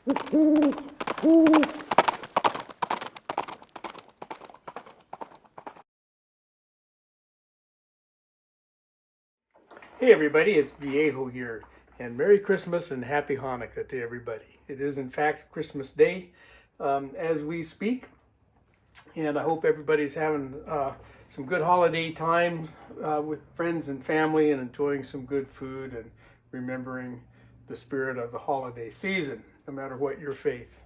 Hey everybody, it's Viejo here, and Merry Christmas and Happy Hanukkah to everybody. It is in fact Christmas Day as we speak, and I hope everybody's having some good holiday time with friends and family and enjoying some good food and remembering the spirit of the holiday season, no matter what your faith.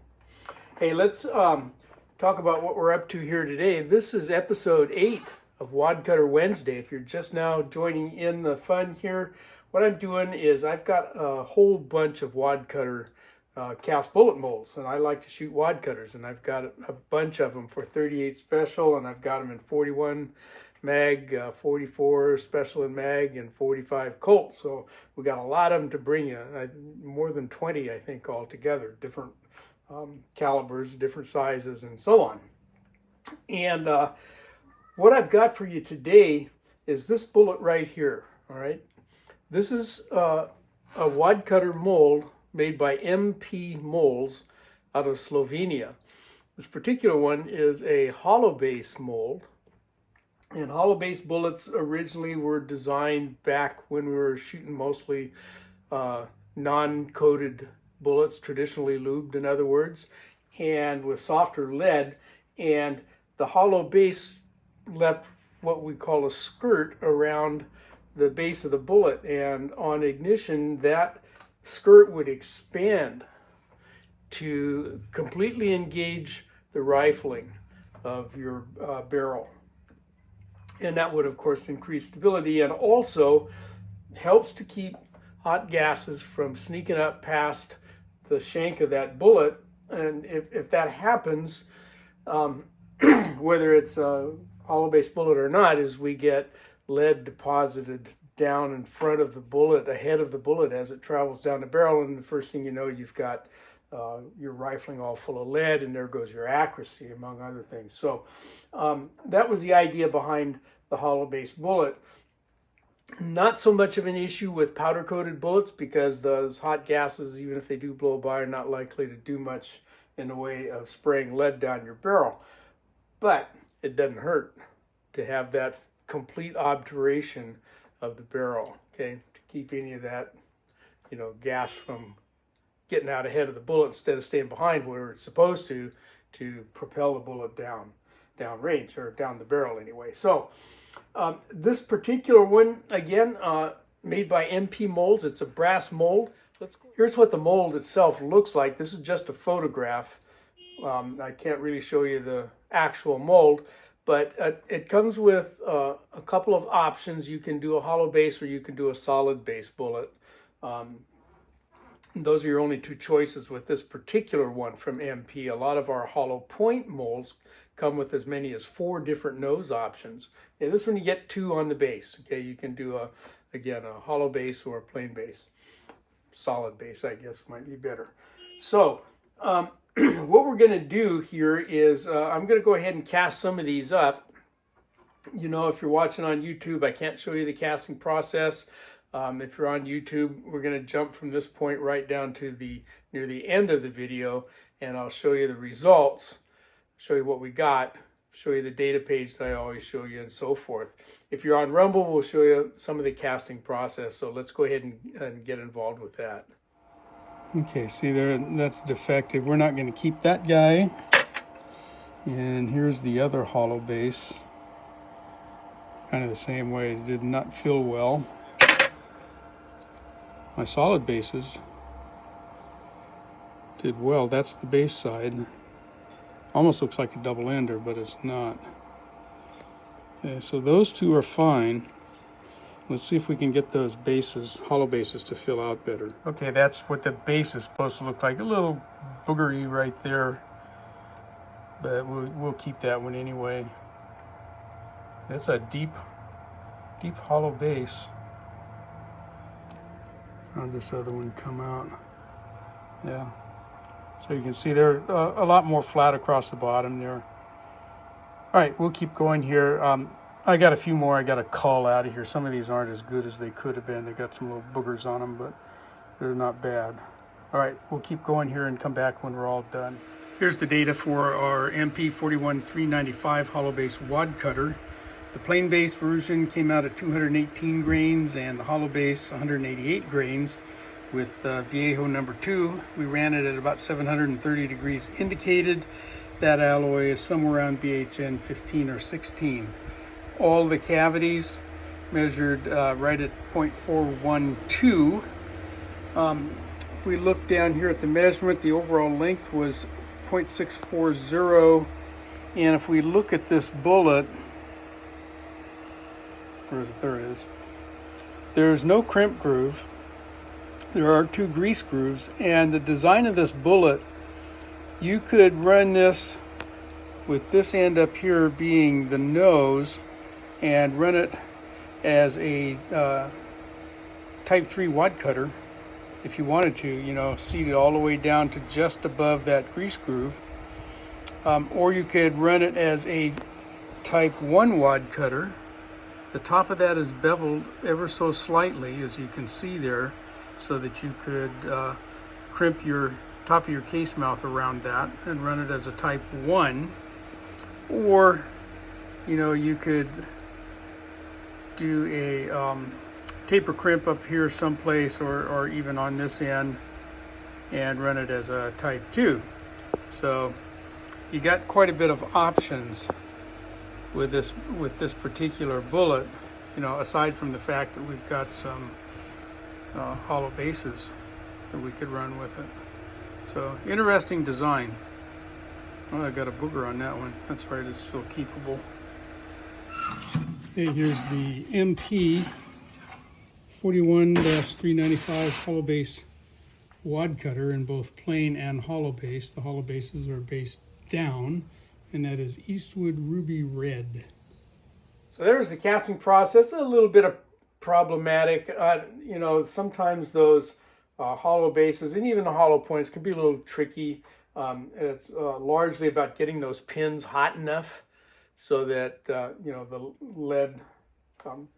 Hey, let's talk about what we're up to here today. This is episode 8 of Wadcutter Wednesday. If you're just now joining in the fun here, what I'm doing is I've got a whole bunch of wadcutter cast bullet molds, and I like to shoot wadcutters, and I've got a bunch of them for 38 special, and I've got them in 41 mag, 44 special and mag, and 45 Colt. So we got a lot of them to bring you. More than 20, I think, altogether, different calibers, different sizes, and so on. And what I've got for you today is this bullet right here, all right? This is a wadcutter mold made by MP Molds out of Slovenia. This particular one is a hollow base mold, and hollow base bullets originally were designed back when we were shooting mostly non-coated bullets, traditionally lubed in other words, and with softer lead, and the hollow base left what we call a skirt around the base of the bullet, and on ignition that skirt would expand to completely engage the rifling of your barrel, and that would of course increase stability and also helps to keep hot gases from sneaking up past the shank of that bullet. And if that happens, whether it's a hollow base bullet or not, is we get lead deposited down in front of the bullet, ahead of the bullet as it travels down the barrel, and the first thing you know, you've got your rifling all full of lead, and there goes your accuracy, among other things. So that was the idea behind the hollow base bullet. Not so much of an issue with powder coated bullets, because those hot gases, even if they do blow by, are not likely to do much in the way of spraying lead down your barrel. But it doesn't hurt to have that complete obturation of the barrel, okay, to keep any of that, gas from getting out ahead of the bullet instead of staying behind where it's supposed to propel the bullet down range, or down the barrel anyway. So this particular one, again, made by MP Molds. It's a brass mold. Here's what the mold itself looks like. This is just a photograph. I can't really show you the actual mold, but it comes with a couple of options. You can do a hollow base or you can do a solid base bullet. Those are your only two choices with this particular one from MP. A lot of our hollow point molds come with as many as 4 different nose options. And this one you get 2 on the base. Okay, you can do a hollow base or a plain base. Solid base, I guess, might be better. So what we're going to do here is I'm going to go ahead and cast some of these up. If you're watching on YouTube, I can't show you the casting process. If you're on YouTube, we're going to jump from this point right down to near the end of the video, and I'll show you the results, show you what we got, show you the data page that I always show you, and so forth. If you're on Rumble, we'll show you some of the casting process. So let's go ahead and get involved with that. Okay, see there, that's defective. We're not going to keep that guy. And here's the other hollow base. Kind of the same way. It did not fill well. My solid bases did well. That's the base side. Almost looks like a double ender, but it's not. Okay, so those two are fine. Let's see if we can get those bases, hollow bases, to fill out better. Okay, that's what the base is supposed to look like. A little boogery right there, but we'll keep that one anyway. That's a deep hollow base. How'd this other one come out? Yeah. So you can see they're a lot more flat across the bottom there. All right, we'll keep going here. I got a few more I got to cull out of here. Some of these aren't as good as they could have been. They got some little boogers on them, but they're not bad. All right, we'll keep going here and come back when we're all done. Here's the data for our MP41395 hollow base wad cutter. The plain base version came out at 218 grains and the hollow base 188 grains. With Viejo number 2, we ran it at about 730 degrees indicated. That alloy is somewhere around BHN 15 or 16. All the cavities measured right at 0.412. If we look down here at the measurement, the overall length was 0.640. And if we look at this bullet, where is it? There it is. There's no crimp groove. There are 2 grease grooves, and the design of this bullet, you could run this with this end up here being the nose and run it as a type 3 wad cutter if you wanted to, you know, seat it all the way down to just above that grease groove. Or you could run it as a type 1 wad cutter. The top of that is beveled ever so slightly, as you can see there, so that you could crimp your top of your case mouth around that and run it as a type 1. Or, you know, you could do a taper crimp up here someplace, or even on this end, and run it as a type 2. So you got quite a bit of options with this particular bullet, you know, aside from the fact that we've got some hollow bases that we could run with it. So interesting design. Oh, I got a booger on that one. That's right, it's still keepable. Okay, here's the MP 41-395 hollow base wad cutter in both plain and hollow base. The hollow bases are based down, and that is Eastwood Ruby Red. So there's the casting process. A little bit of problematic. You know, sometimes those hollow bases and even the hollow points can be a little tricky. It's largely about getting those pins hot enough so that you know, the lead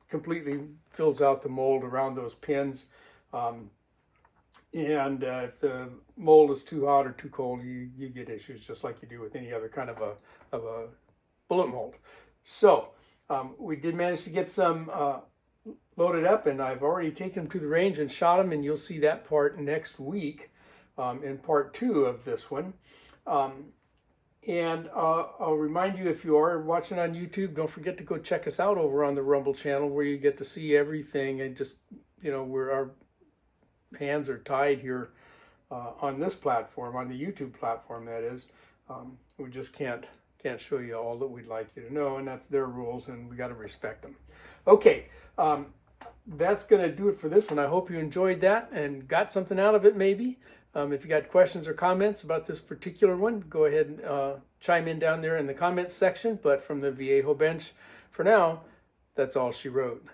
completely fills out the mold around those pins. And if the mold is too hot or too cold, you get issues just like you do with any other kind of a bullet mold. So we did manage to get some loaded up, and I've already taken them to the range and shot them, and you'll see that part next week in part 2 of this one. And I'll remind you, if you are watching on YouTube, don't forget to go check us out over on the Rumble channel, where you get to see everything, and just, you know, where our hands are tied here on this platform, on the YouTube platform, that is. We just can't show you all that we'd like you to know, and that's their rules, and we got to respect them. Okay, that's going to do it for this one. I hope you enjoyed that and got something out of it, maybe. If you got questions or comments about this particular one, go ahead and chime in down there in the comments section. But from the Viejo bench, for now, that's all she wrote.